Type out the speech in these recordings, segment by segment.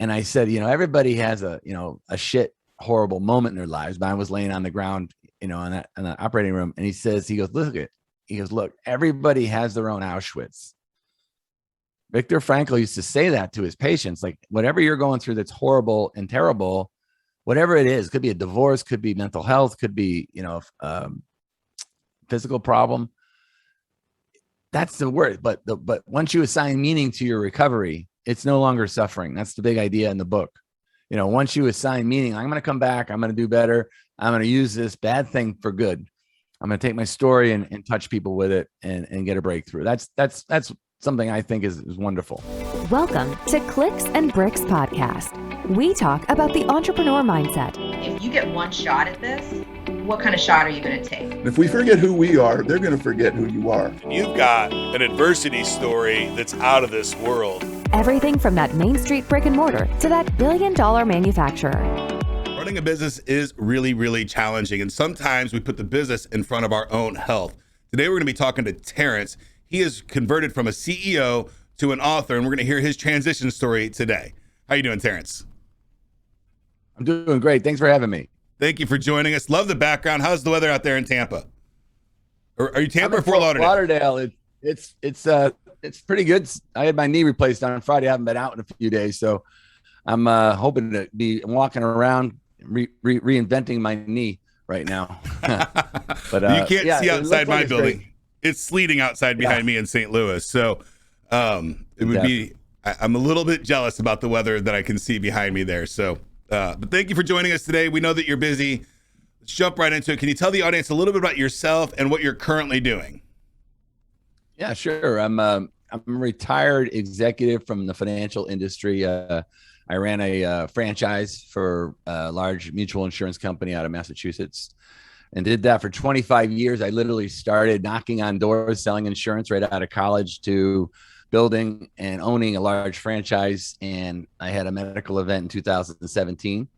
And I said, everybody has a shit horrible moment in their lives. Mine was laying on the ground, in the operating room. And he goes, look, everybody has their own Auschwitz. Viktor Frankl used to say that to his patients, like, whatever you're going through that's horrible and terrible, whatever it is, could be a divorce, could be mental health, could be, physical problem. That's the word. But once you assign meaning to your recovery, it's no longer suffering. That's the big idea in the book. Once you assign meaning, I'm going to come back, I'm going to do better, I'm going to use this bad thing for good. I'm going to take my story and touch people with it and get a breakthrough. That's something I think is wonderful. Welcome to Clicks and Bricks Podcast. We talk about the entrepreneur mindset. If you get one shot at this, what kind of shot are you going to take? If we forget who we are, they're going to forget who you are. You've got an adversity story that's out of this world. Everything from that Main Street brick and mortar to that billion-dollar manufacturer. Running a business is really, really challenging, and sometimes we put the business in front of our own health. Today, we're going to be talking to Terrance. He is converted from a CEO to an author, and we're going to hear his transition story today. How you doing, Terrance? I'm doing great. Thanks for having me. Thank you for joining us. Love the background. How's the weather out there in Tampa? Or are you Tampa or Fort Lauderdale? Lauderdale. It's pretty good. I had my knee replaced on Friday. I haven't been out in a few days, so I'm hoping to be walking around, reinventing my knee right now. But you can't see outside my building. Great. It's sleeting outside behind me in St. Louis, so it would be. I'm a little bit jealous about the weather that I can see behind me there. So, but thank you for joining us today. We know that you're busy. Let's jump right into it. Can you tell the audience a little bit about yourself and what you're currently doing? Yeah, sure. I'm a retired executive from the financial industry. I ran a franchise for a large mutual insurance company out of Massachusetts and did that for 25 years. I literally started knocking on doors, selling insurance right out of college to building and owning a large franchise. And I had a medical event in 2017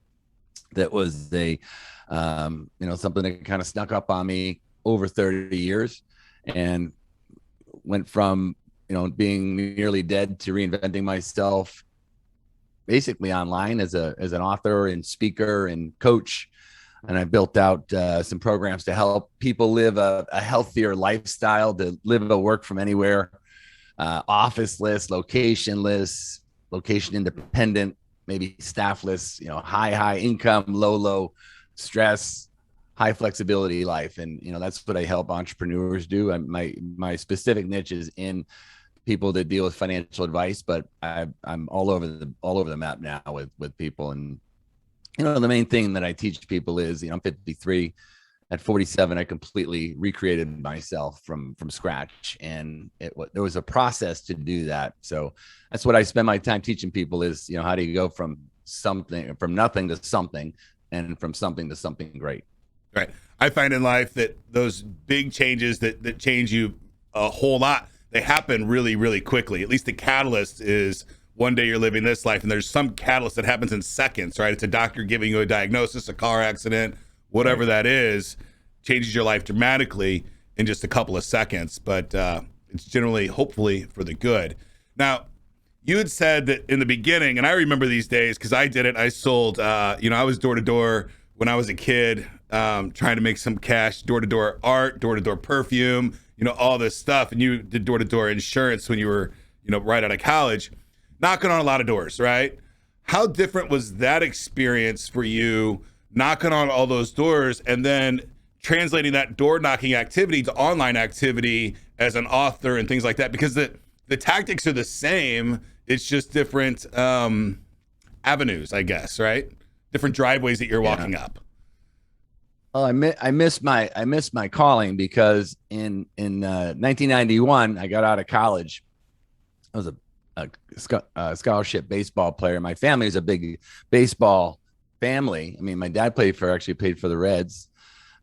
that was something that kind of snuck up on me over 30 years and went from, being nearly dead to reinventing myself basically online as an author and speaker and coach. And I built out some programs to help people live a healthier lifestyle, to live or work from anywhere, officeless, locationless, location independent, maybe staffless, high income, low stress, high flexibility life. And, that's what I help entrepreneurs do. My specific niche is in people that deal with financial advice, but I'm all over the map now with people. And, the main thing that I teach people is, I'm 53. At 47, I completely recreated myself from scratch. And there was a process to do that. So that's what I spend my time teaching people is, how do you go from nothing to something, and from something to something great. Right. I find in life that those big changes that change you a whole lot, they happen really, really quickly. At least the catalyst is one day you're living this life, and there's some catalyst that happens in seconds, right? It's a doctor giving you a diagnosis, a car accident, whatever that is, changes your life dramatically in just a couple of seconds. But it's generally, hopefully, for the good. Now, you had said that in the beginning, and I remember these days because I did it. I sold, I was door to door when I was a kid, trying to make some cash, door to door art, door to door perfume, all this stuff. And you did door to door insurance when you were, right out of college, knocking on a lot of doors, right? How different was that experience for you, knocking on all those doors and then translating that door knocking activity to online activity as an author and things like that? Because the tactics are the same. It's just different avenues, I guess, right? Different driveways that you're walking up. Oh, I miss my calling because in 1991 I got out of college. I was a scholarship baseball player. My family was a big baseball family. I mean, my dad played for the Reds.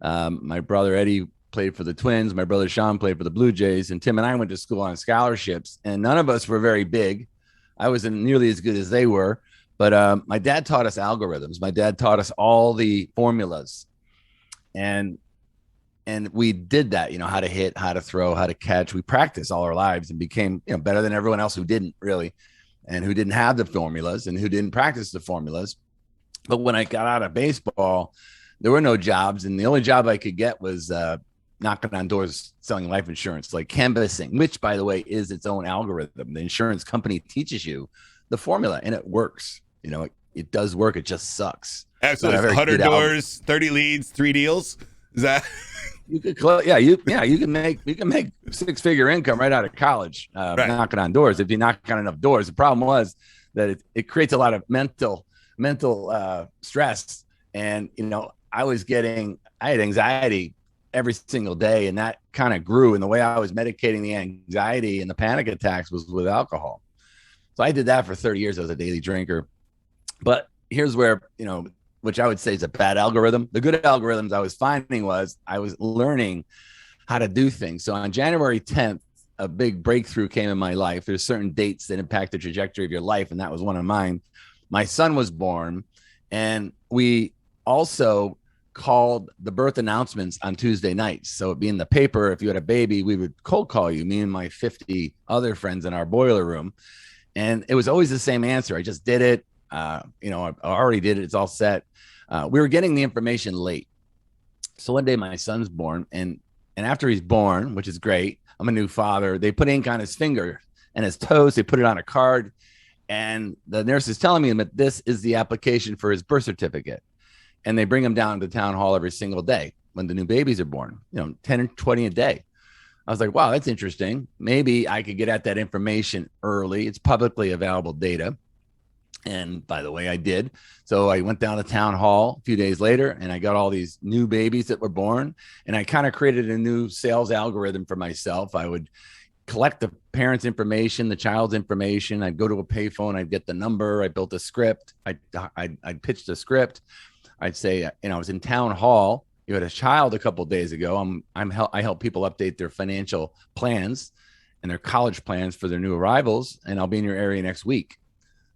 My brother Eddie played for the Twins. My brother Sean played for the Blue Jays, and Tim and I went to school on scholarships, and none of us were very big. I wasn't nearly as good as they were, but my dad taught us algorithms. My dad taught us all the formulas, and we did that, how to hit, how to throw, how to catch. We practiced all our lives and became, better than everyone else who didn't really. and who didn't have the formulas and who didn't practice the formulas. But when I got out of baseball, there were no jobs. And the only job I could get was knocking on doors selling life insurance, like canvassing, which, by the way, is its own algorithm. The insurance company teaches you the formula, and it works. You know, it does work. It just sucks. So it's 100 doors, 30 leads, 3 deals. Is that? You could, you can make 6-figure income right out of college, knocking on doors. If you knock on enough doors, the problem was that it creates a lot of mental stress. And, you know, I had anxiety every single day, and that kind of grew. And the way I was medicating the anxiety and the panic attacks was with alcohol. So I did that for 30 years. I was a daily drinker. But here's where, you know, which I would say is a bad algorithm. The good algorithms I was finding was I was learning how to do things. So on January 10th, a big breakthrough came in my life. There's certain dates that impact the trajectory of your life, and that was one of mine. My son was born, and we also called the birth announcements on Tuesday nights. So it'd be in the paper. If you had a baby, we would cold call you, me and my 50 other friends in our boiler room. And it was always the same answer. I just did it. You know, I already did it. It's all set. We were getting the information late. So one day my son's born, and after he's born, which is great, I'm a new father, they put ink on his finger and his toes. They put it on a card. And the nurse is telling me that this is the application for his birth certificate. And they bring him down to town hall every single day when the new babies are born, you know, 10 and 20 a day. I was like, wow, that's interesting. Maybe I could get at that information early. It's publicly available data. And by the way, I did. So I went down to town hall a few days later, and I got all these new babies that were born. And I kind of created a new sales algorithm for myself. I would collect the parents' information, the child's information. I'd go to a payphone. I'd get the number. I built a script. I'd pitch the script. I'd say, you know, I was in town hall. You had a child a couple of days ago. I help people update their financial plans and their college plans for their new arrivals, and I'll be in your area next week.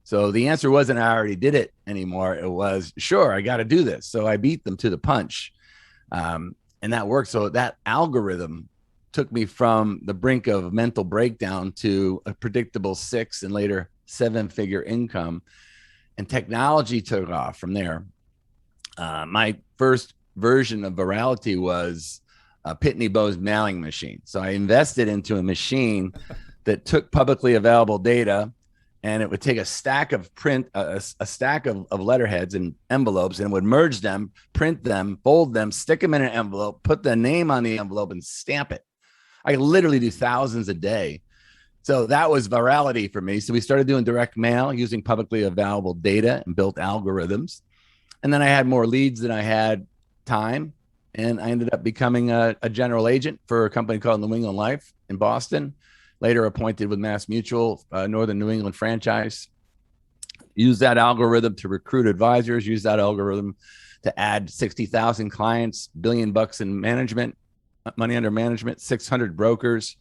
So the answer wasn't I already did it anymore. It was, sure, I got to do this. So I beat them to the punch, and that worked. So that algorithm took me from the brink of mental breakdown to a predictable 6 and later 7-figure income, and technology took off from there. My first version of virality was a Pitney Bowes mailing machine. So I invested into a machine that took publicly available data, and it would take a stack of a stack of letterheads and envelopes, and would merge them, print them, fold them, stick them in an envelope, put the name on the envelope, and stamp it. I could literally do thousands a day. So that was virality for me. So we started doing direct mail using publicly available data and built algorithms. And then I had more leads than I had time. And I ended up becoming a general agent for a company called New England Life in Boston, later appointed with Mass Mutual, Northern New England franchise. Use that algorithm to recruit advisors, use that algorithm to add 60,000 clients, $1 billion in management, money under management, 600 brokers.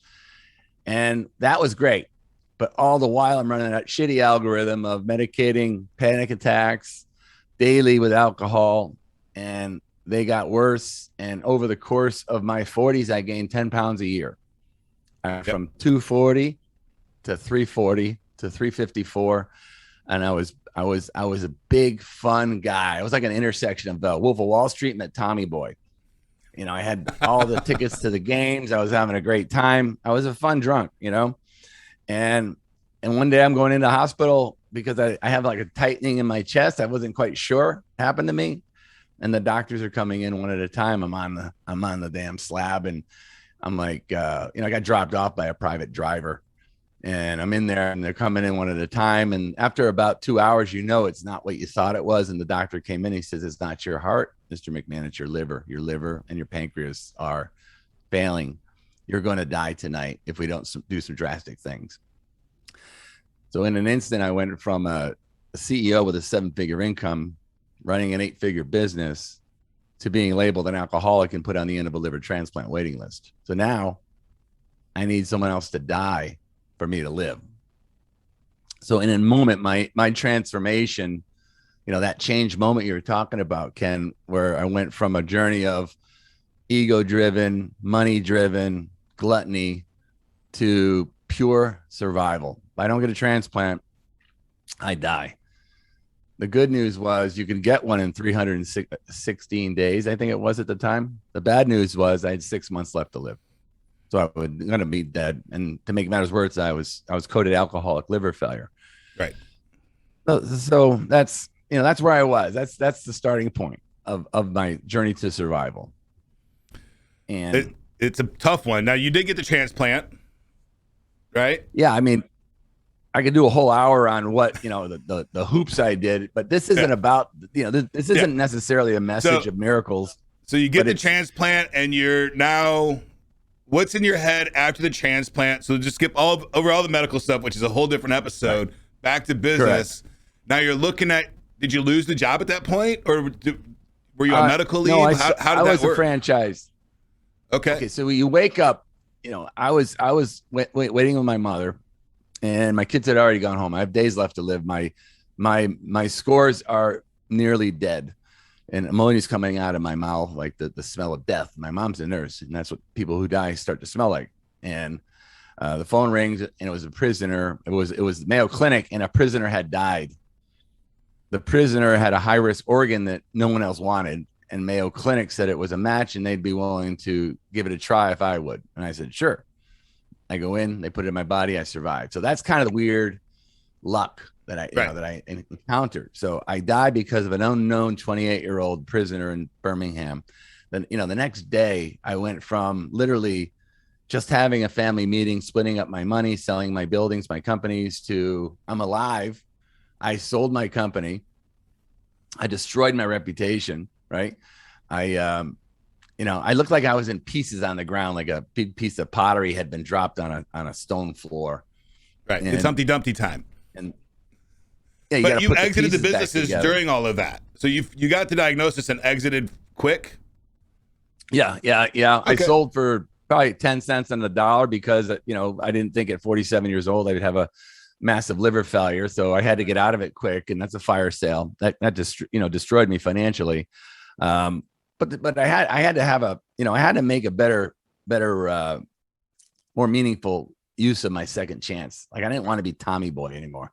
And that was great. But all the while I'm running that shitty algorithm of medicating panic attacks daily with alcohol, and they got worse. And over the course of my 40s, I gained 10 pounds a year, from 240 to 340 to 354. And I was a big fun guy. I was like an intersection of Wolf of Wall Street met Tommy Boy. You know, I had all the tickets to the games. I was having a great time. I was a fun drunk, you know, and one day I'm going into the hospital because I have like a tightening in my chest. I wasn't quite sure what happened to me. And the doctors are coming in one at a time. I'm on the damn slab, and I'm like, I got dropped off by a private driver, and I'm in there, and they're coming in one at a time. And after about 2 hours, you know, it's not what you thought it was. And the doctor came in, he says, it's not your heart, Mr. McMahon, it's your liver and your pancreas are failing. You're going to die tonight if we don't do some drastic things. So in an instant, I went from a CEO with a 7-figure income, running an 8-figure business, to being labeled an alcoholic and put on the end of a liver transplant waiting list. So now I need someone else to die for me to live. So in a moment, my transformation, you know, that change moment you were talking about, Ken, where I went from a journey of ego-driven, money-driven, gluttony to pure survival. If I don't get a transplant, I die. The good news was you could get one in 316 days, I think it was at the time. The bad news was I had 6 months left to live. So I was going to be dead. And to make matters worse, I was coded alcoholic liver failure. Right. So that's, that's where I was. That's the starting point of my journey to survival. And it's a tough one. Now, you did get the transplant, right? Yeah, I mean, I could do a whole hour on what, the hoops I did, but this isn't about, this isn't necessarily a message of miracles. So you get the transplant, and you're now, what's in your head after the transplant? So just skip over all the medical stuff, which is a whole different episode. Right. Back to business. Correct. Now you're looking at, did you lose the job at that point, or were you on medical leave? No, how did that work? I was a franchise. Okay. So you wake up, I was waiting with my mother, and my kids had already gone home. I have days left to live. My scores are nearly dead, and ammonia's coming out of my mouth like the smell of death. My mom's a nurse, and that's what people who die start to smell like. And the phone rings, and it was a prisoner. It was Mayo Clinic, and a prisoner had died. The prisoner had a high-risk organ that no one else wanted, and Mayo Clinic said it was a match, and they'd be willing to give it a try if I would. And I said, sure. I go in, they put it in my body, I survived. So that's kind of the weird luck that I encountered. So I died because of an unknown 28-year-old prisoner in Birmingham. Then, the next day I went from literally just having a family meeting, splitting up my money, selling my buildings, my companies, to I'm alive. I sold my company. I destroyed my reputation, right? I looked like I was in pieces on the ground, like a big piece of pottery had been dropped on a stone floor. Right. And it's Humpty Dumpty time. And but you exited the businesses during all of that. So you got the diagnosis and exited quick? Yeah. Okay. I sold for probably 10 cents on the dollar because, I didn't think at 47 years old I would have a massive liver failure. So I had to get out of it quick. And that's a fire sale that just, destroyed me financially. But I had to have I had to make a better, more meaningful use of my second chance. Like I didn't want to be Tommy Boy anymore.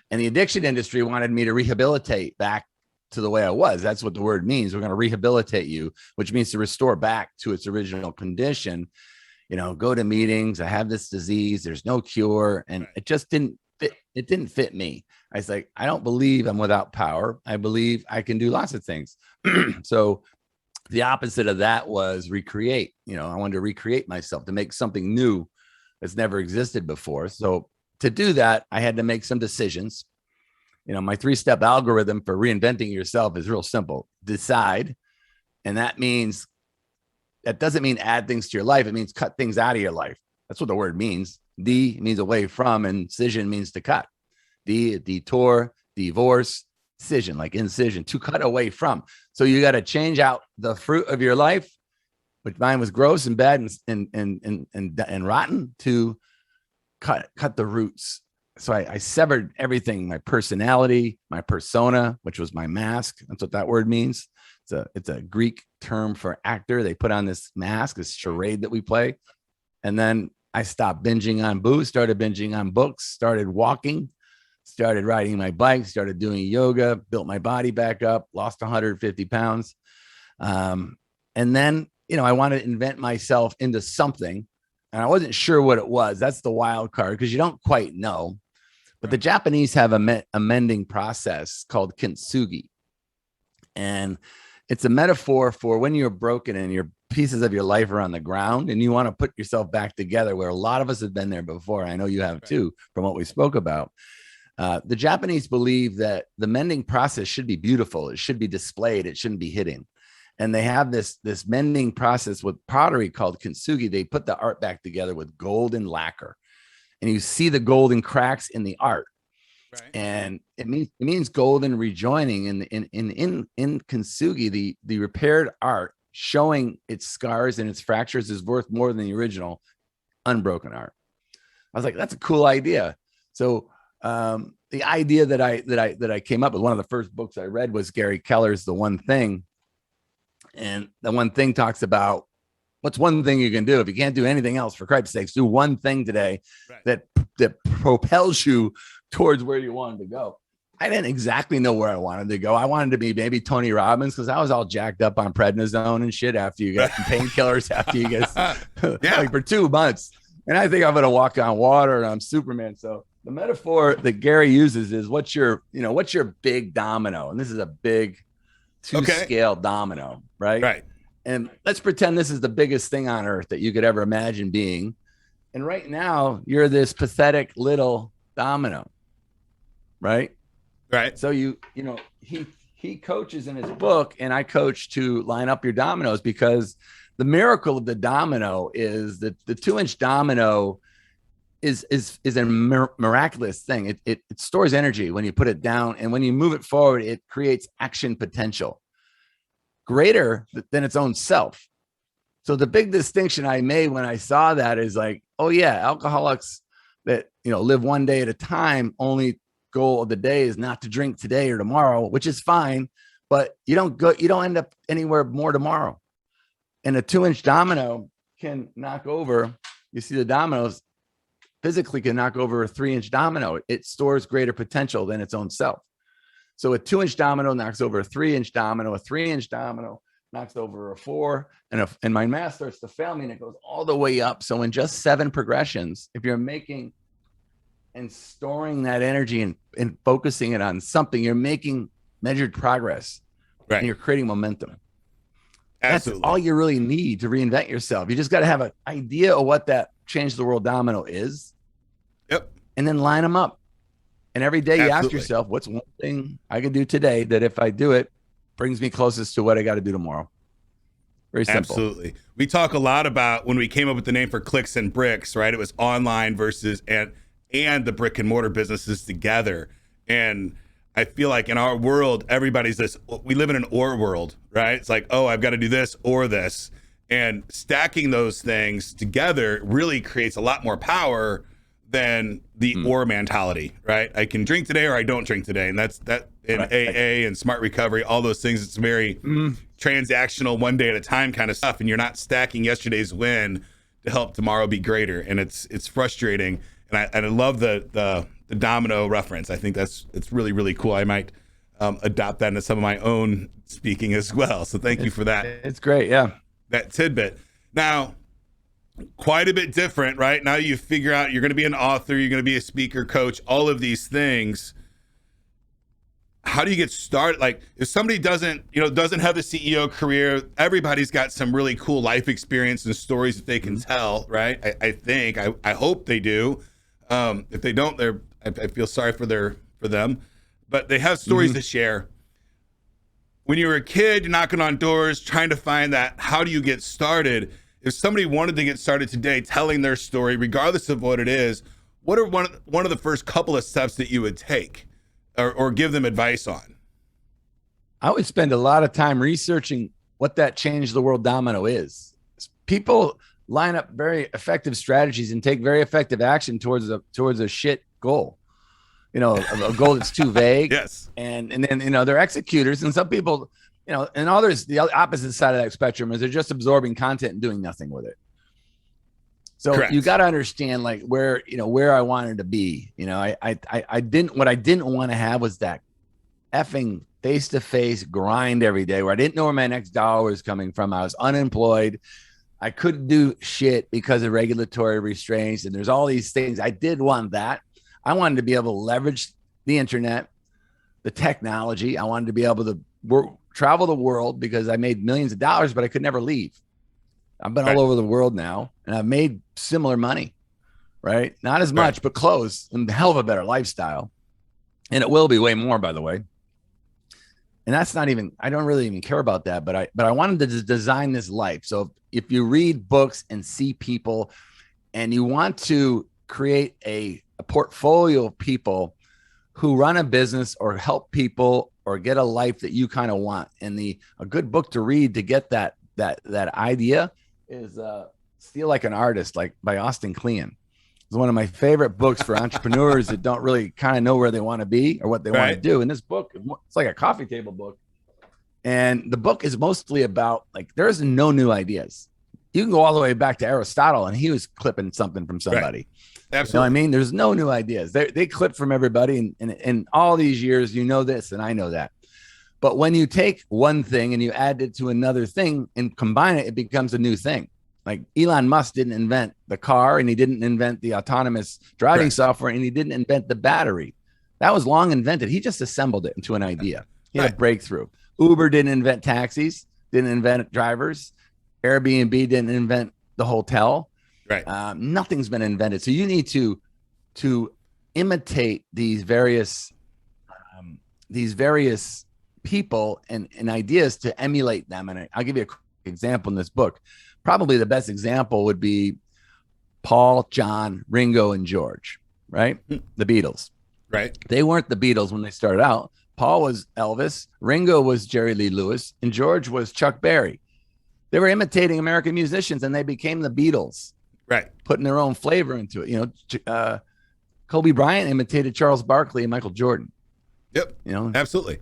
And the addiction industry wanted me to rehabilitate back to the way I was. That's what the word means. We're going to rehabilitate you, which means to restore back to its original condition. Go to meetings. I have this disease. There's no cure. And it just didn't fit. It didn't fit me. I was like, I don't believe I'm without power. I believe I can do lots of things. So the opposite of that was recreate. I wanted to recreate myself, to make something new that's never existed before. So to do that, I had to make some decisions. My 3-step algorithm for reinventing yourself is real simple. Decide. And that doesn't mean add things to your life. It means cut things out of your life. That's what the word means. D means away from, and incision means to cut. Detour, divorce, incision, like incision, to cut away from. So you got to change out the fruit of your life, which mine was gross and bad and rotten, to cut the roots. So I severed everything, my personality, my persona, which was my mask. That's what that word means. It's a Greek term for actor. They put on this mask, this charade that we play. And then I stopped binging on booze, started binging on books, started walking, started riding my bike, started doing yoga, built my body back up, lost 150 pounds. And then, I wanted to invent myself into something, and I wasn't sure what it was. That's the wild card, because you don't quite know. But the Japanese have a mending process called Kintsugi. And it's a metaphor for when you're broken and your pieces of your life are on the ground and you want to put yourself back together, where a lot of us have been there before. I know you have too, from what we spoke about. The Japanese believe that the mending process should be beautiful. It should be displayed. It shouldn't be hidden. And they have this mending process with pottery called Kintsugi. They put the art back together with golden lacquer, and you see the golden cracks in the art. Right. And it means golden rejoining. In Kintsugi, the repaired art showing its scars and its fractures is worth more than the original unbroken art. I was like, that's a cool idea. So the idea that I came up with, one of the first books I read was Gary Keller's The One Thing. And The One Thing talks about what's one thing you can do if you can't do anything else. For Christ's sakes, do one thing today that propels you towards where you wanted to go. I didn't exactly know where I wanted to go. I wanted to be maybe Tony Robbins because I was all jacked up on prednisone and shit after you get painkillers after you get like for 2 months. And I think I'm going to walk on water and I'm Superman. So the metaphor that Gary uses is what's your big domino? And this is a big 2-scale domino, right? Right. And let's pretend this is the biggest thing on earth that you could ever imagine being. And right now you're this pathetic little domino, right? Right. So he coaches in his book, and I coach to line up your dominoes, because the miracle of the domino is that the 2-inch domino is a miraculous thing. It stores energy when you put it down, and when you move it forward, it creates action potential greater than its own self. So the big distinction I made when I saw that is like, oh yeah, alcoholics that live one day at a time, only goal of the day is not to drink today or tomorrow, which is fine, but you don't end up anywhere more tomorrow. And a 2-inch domino can knock over, you see the dominoes physically can knock over a 3-inch domino. It stores greater potential than its own self. So a 2-inch domino knocks over a 3-inch domino, a 3-inch domino knocks over a 4, and my math starts to fail me, and it goes all the way up. So in just 7 progressions, if you're making and storing that energy and focusing it on something, you're making measured progress, right? And you're creating momentum. Absolutely. That's all you really need to reinvent yourself. You just got to have an idea of what that change the world domino is. Yep. And then line them up. And every day you ask yourself, what's one thing I can do today that if I do it, brings me closest to what I got to do tomorrow? Very simple. Absolutely. We talk a lot about when we came up with the name for Clicks and Bricks, right? It was online versus and the brick and mortar businesses together. And I feel like in our world, everybody's we live in an or world, right? It's like, oh, I've got to do this or this. And stacking those things together really creates a lot more power than the or mentality, right? I can drink today or I don't drink today. And that's that in AA and smart recovery, all those things. It's very transactional, one day at a time kind of stuff. And you're not stacking yesterday's win to help tomorrow be greater. And it's frustrating. And I love the domino reference. I think it's really, really cool. I might adopt that into some of my own speaking as well. So thank you for that. It's great. Yeah. That tidbit. Now, quite a bit different, right? Now you figure out you're going to be an author, you're going to be a speaker, coach, all of these things. How do you get started? Like if somebody doesn't have the CEO career, everybody's got some really cool life experience and stories that they can tell, right? I hope they do. If they don't, I feel sorry for them, but they have stories to share. When you were a kid, you're knocking on doors, trying to find that, how do you get started? If somebody wanted to get started today, telling their story, regardless of what it is, what are one of the first couple of steps that you would take or give them advice on? I would spend a lot of time researching what that change the world domino is. People line up very effective strategies and take very effective action towards a shit goal. A goal that's too vague. Yes. And then, they're executors, and some people, and others, the opposite side of that spectrum is they're just absorbing content and doing nothing with it. So Correct. You got to understand like where I wanted to be. I didn't want to have was that effing face-to-face grind every day where I didn't know where my next dollar was coming from. I was unemployed. I couldn't do shit because of regulatory restraints. And there's all these things. I did want that. I wanted to be able to leverage the internet, the technology. I wanted to be able to travel the world because I made millions of dollars, but I could never leave. I've been all over the world now, and I've made similar money, right? Not as much, but close, and a hell of a better lifestyle. And it will be way more, by the way. And that's not even, I don't really even care about that, but I wanted to design this life. So if you read books and see people and you want to create a portfolio of people who run a business or help people or get a life that you kind of want, and a good book to read to get that idea is Steal Like an Artist, like by Austin Kleon. It's one of my favorite books for entrepreneurs that don't really kind of know where they want to be or what they want to do. And this book, it's like a coffee table book. And the book is mostly about like, there's no new ideas. You can go all the way back to Aristotle and he was clipping something from somebody. Absolutely. You know what I mean? There's no new ideas. They clip from everybody. And all these years, you know this and I know that. But when you take one thing and you add it to another thing and combine it, it becomes a new thing. Like Elon Musk didn't invent the car and he didn't invent the autonomous driving software and he didn't invent the battery. That was long invented. He just assembled it into an idea. He had a breakthrough. Uber didn't invent taxis, didn't invent drivers. Airbnb didn't invent the hotel. Right. Nothing's been invented. So you need to imitate these various people and ideas to emulate them. And I'll give you a quick example in this book. Probably the best example would be Paul, John, Ringo, and George, right? The Beatles. Right. They weren't the Beatles when they started out. Paul was Elvis, Ringo was Jerry Lee Lewis, and George was Chuck Berry. They were imitating American musicians and they became the Beatles. Right. Putting their own flavor into it. You know, Kobe Bryant imitated Charles Barkley and Michael Jordan. Yep. You know, absolutely.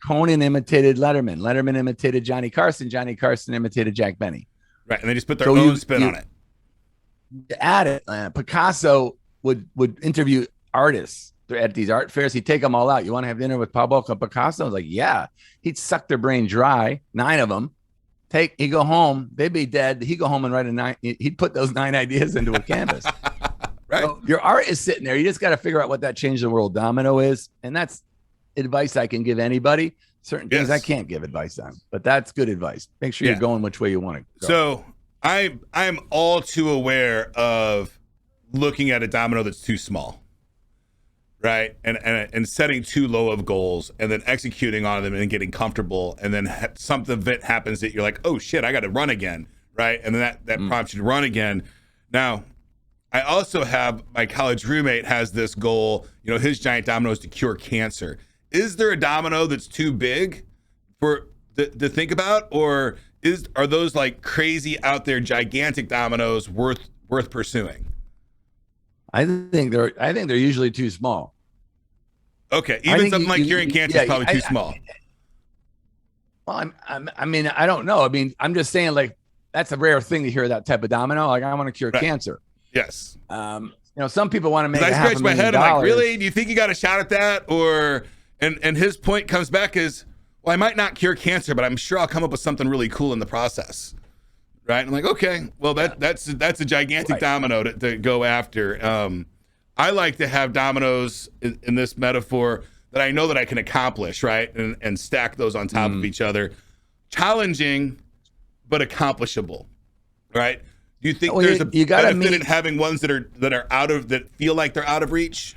Conan imitated Letterman. Letterman imitated Johnny Carson. Johnny Carson imitated Jack Benny. Right. And they just put their own spin on it. Add it. Picasso would interview artists at these art fairs. He'd take them all out. You want to have dinner with Pablo Picasso? I was like, yeah. He'd suck their brain dry, 9 of them. He'd go home. They'd be dead. He'd go home and write a 9. He'd put those 9 ideas into a canvas. Right. So your art is sitting there. You just got to figure out what that change the world domino is. And that's advice I can give anybody. Certain things I can't give advice on, but that's good advice. Make sure you're going which way you want to go. So I'm all too aware of looking at a domino that's too small, right? And setting too low of goals and then executing on them and getting comfortable. And then something happens that you're like, oh shit, I got to run again. Right. And then that prompts you to run again. Now, I also have my college roommate has this goal, you know, his giant domino is to cure cancer. Is there a domino that's too big for to think about, or are those like crazy out there gigantic dominoes worth pursuing? I think they're usually too small. Okay, even something like curing cancer is probably too small. Well, I mean, I don't know. I mean, I'm just saying, like, that's a rare thing to hear that type of domino. Like, I want to cure cancer. Yes. You know, some people want to make. I scratch my head. I'm like, really? Do you think you got a shot at that? Or and his point comes back is, well, I might not cure cancer, but I'm sure I'll come up with something really cool in the process. Right? I'm like, okay, well, that's a gigantic domino to go after. I like to have dominoes in this metaphor that I know that I can accomplish, right? And stack those on top of each other. Challenging, but accomplishable, right? Do you think there's a benefit in having ones that feel like they're out of reach?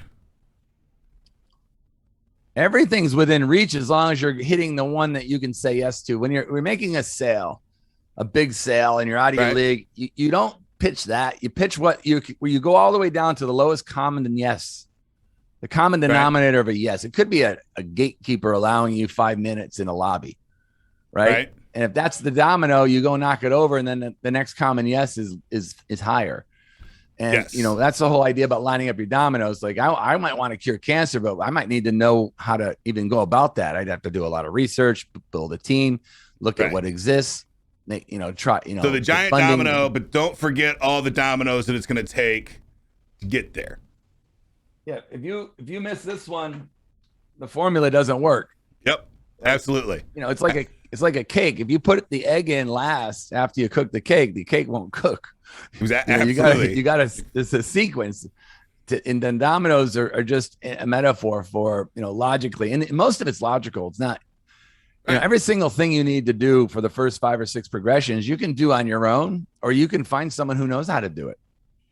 Everything's within reach as long as you're hitting the one that you can say yes to. When we're making a sale, a big sale, and you're out of your league, you don't pitch that. You pitch where you go all the way down to the lowest common yes, the common denominator of a yes. It could be a gatekeeper allowing you 5 minutes in a lobby, right? And if that's the domino, you go knock it over, and then the next common yes is higher. And you know, that's the whole idea about lining up your dominoes. Like I might want to cure cancer, but I might need to know how to even go about that. I'd have to do a lot of research, build a team, look at what exists. You know, so the giant domino, but don't forget all the dominoes that it's going to take to get there. Yeah, if you miss this one, the formula doesn't work. Yep, absolutely. You know, it's like a cake. If you put the egg in last after you cook the cake won't cook. Absolutely. You got to. It's a sequence. And then dominoes are just a metaphor for, you know, logically, and most of it's logical. It's not. You know, every single thing you need to do for the first 5 or 6 progressions, you can do on your own, or you can find someone who knows how to do it.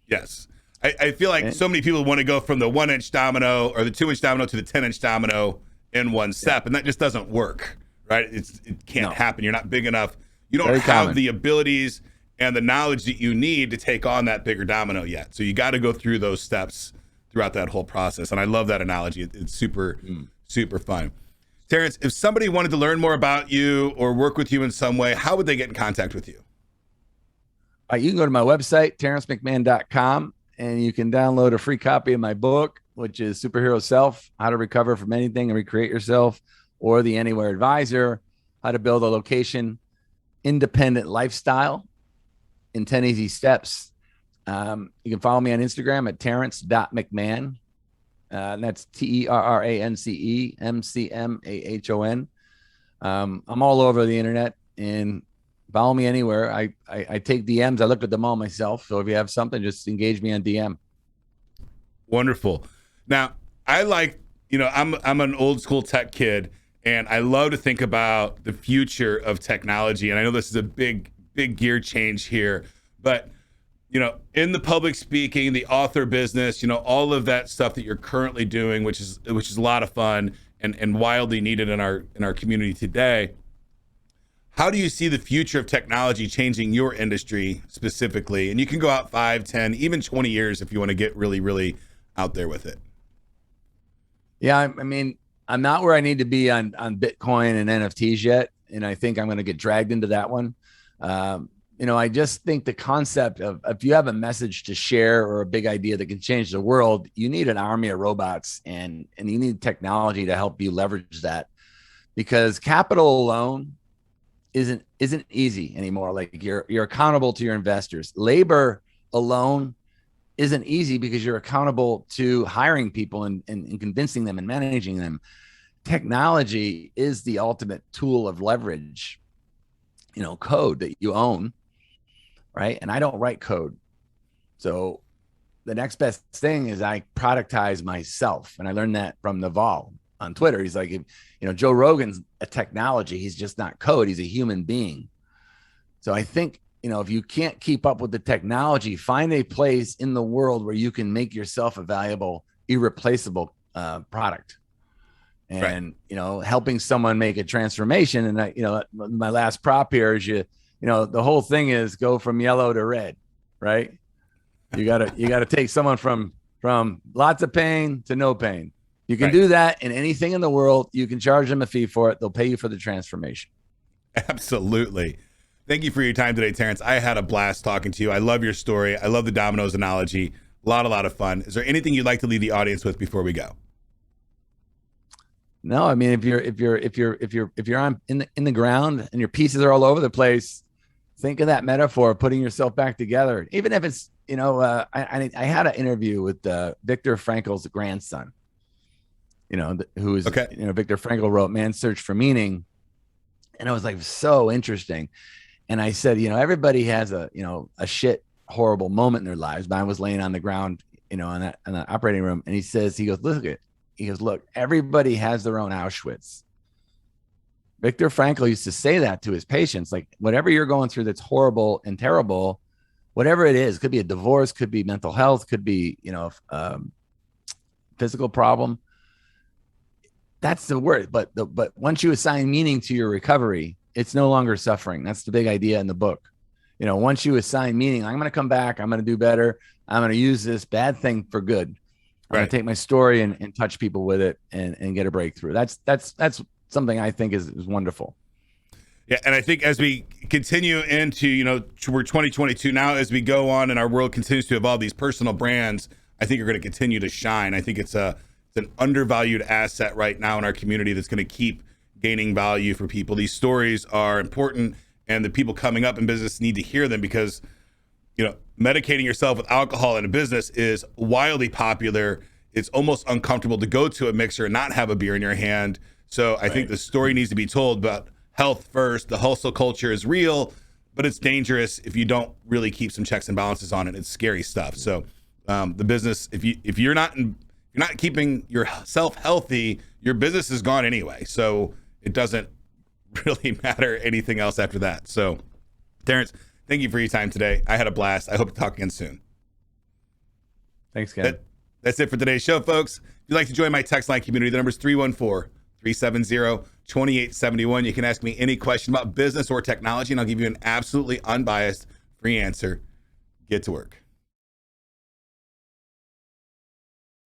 Yes. I feel like so many people want to go from the 1-inch domino or the 2-inch domino to the 10-inch domino in one step, and that just doesn't work, right? It can't happen. You're not big enough. You don't have the abilities and the knowledge that you need to take on that bigger domino yet. So you got to go through those steps throughout that whole process. And I love that analogy. It's super, super fun. Terrance, if somebody wanted to learn more about you or work with you in some way, how would they get in contact with you? You can go to my website, terrancemcmahon.com, and you can download a free copy of my book, which is Superhero Self, How to Recover from Anything and Recreate Yourself, or The Anywhere Advisor, How to Build a Location Independent Lifestyle in 10 Easy Steps. You can follow me on Instagram at terrance.mcmahon. And that's TerranceMCMAHON. I'm all over the internet, and follow me anywhere. I take DMs. I look at them all myself. So if you have something, just engage me on DM. Wonderful. Now, I like, I'm an old school tech kid, and I love to think about the future of technology. And I know this is a big gear change here, but in the public speaking, the author business, all of that stuff that you're currently doing, which is a lot of fun and wildly needed in our community today. How do you see the future of technology changing your industry specifically? And you can go out 5, 10, even 20 years if you want to get really, really out there with it. Yeah, I mean, I'm not where I need to be on Bitcoin and NFTs yet, and I think I'm going to get dragged into that one. I just think the concept of, if you have a message to share or a big idea that can change the world, you need an army of robots, and you need technology to help you leverage that, because capital alone isn't easy anymore. Like you're accountable to your investors. Labor alone isn't easy because you're accountable to hiring people and convincing them and managing them. Technology is the ultimate tool of leverage, code that you own, right? And I don't write code. So the next best thing is I productize myself. And I learned that from Naval on Twitter. He's like, Joe Rogan's a technology. He's just not code. He's a human being. So I think, if you can't keep up with the technology, find a place in the world where you can make yourself a valuable, irreplaceable product. And, helping someone make a transformation. And my last prop here is the whole thing is go from yellow to red, right? You gotta take someone from lots of pain to no pain. You can do that in anything in the world. You can charge them a fee for it. They'll pay you for the transformation. Absolutely. Thank you for your time today, Terrance. I had a blast talking to you. I love your story. I love the dominoes analogy. A lot of fun. Is there anything you'd like to leave the audience with before we go? No, I mean, if you're on in the ground and your pieces are all over the place, think of that metaphor of putting yourself back together. Even if it's, I had an interview with Viktor Frankl's grandson, who is, Viktor Frankl wrote Man's Search for Meaning. And it was like so interesting. And I said, everybody has a shit, horrible moment in their lives. Mine was laying on the ground, in the operating room. And he goes, look, everybody has their own Auschwitz. Viktor Frankl used to say that to his patients, like, whatever you're going through that's horrible and terrible, whatever it is, could be a divorce, could be mental health, could be, physical problem. That's the word. But once you assign meaning to your recovery, it's no longer suffering. That's the big idea in the book. Once you assign meaning, I'm going to come back, I'm going to do better. I'm going to use this bad thing for good. I'm going to take my story and touch people with it and get a breakthrough. That's something I think is wonderful. Yeah. And I think as we continue into, we're 2022 now, as we go on and our world continues to evolve, these personal brands, I think are going to continue to shine. I think it's an undervalued asset right now in our community that's going to keep gaining value for people. These stories are important, and the people coming up in business need to hear them, because medicating yourself with alcohol in a business is wildly popular. It's almost uncomfortable to go to a mixer and not have a beer in your hand. So I think the story needs to be told about health first. The hustle culture is real, but it's dangerous if you don't really keep some checks and balances on it. It's scary stuff. So the business, if you're not keeping yourself healthy, your business is gone anyway. So it doesn't really matter anything else after that. So, Terrance, thank you for your time today. I had a blast. I hope to talk again soon. Thanks, Ken. That's it for today's show, folks. If you'd like to join my text line community, the number is 314-370-2871. You can ask me any question about business or technology, and I'll give you an absolutely unbiased free answer. Get to work.